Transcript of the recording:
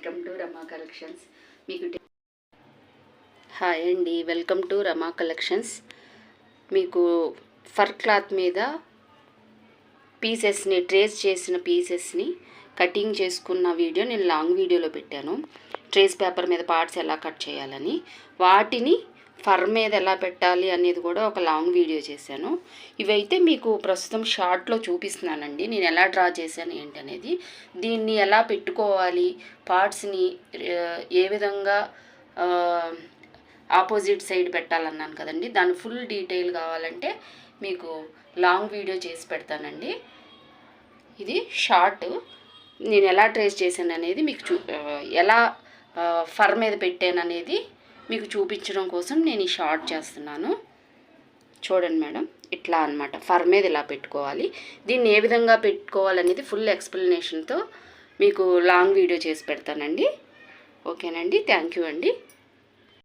Welcome to Rama collections. మీకు hi అండి, welcome to Rama collections. మీకు ఫర్ క్లాత్ మీద పీసెస్ని ట్రేస్ చేసిన పీసెస్ని కటింగ్ చేసుకున్న వీడియో నేను లాంగ్ వీడియోలో పెట్టాను. ట్రేస్ పేపర్ మీద పార్ట్స్ ఎలా కట్ చేయాలని, వాటిని ఫర్ మీద ఎలా పెట్టాలి అనేది కూడా ఒక లాంగ్ వీడియో చేశాను. ఇవైతే మీకు ప్రస్తుతం షార్ట్లో చూపిస్తున్నానండి, నేను ఎలా డ్రా చేశాను ఏంటి అనేది. దీన్ని ఎలా పెట్టుకోవాలి, పార్ట్స్ని ఏ విధంగా ఆపోజిట్ సైడ్ పెట్టాలన్నాను కదండి, దాని ఫుల్ డీటెయిల్ కావాలంటే మీకు లాంగ్ వీడియో చేసి పెడతానండి. ఇది షార్ట్, నేను ఎలా ట్రేస్ చేశాను అనేది మీకు ఎలా ఫర్ మీద పెట్టాను అనేది మీకు చూపించడం కోసం నేను ఈ షార్ట్ చేస్తున్నాను. చూడండి మేడం, ఇట్లా అనమాట ఫర్ మీద ఇలా పెట్టుకోవాలి. దీన్ని ఏ విధంగా పెట్టుకోవాలనేది ఫుల్ ఎక్స్ప్లెనేషన్తో మీకు లాంగ్ వీడియో చేసి పెడతానండి. ఓకేనండి, థ్యాంక్ యూ అండి.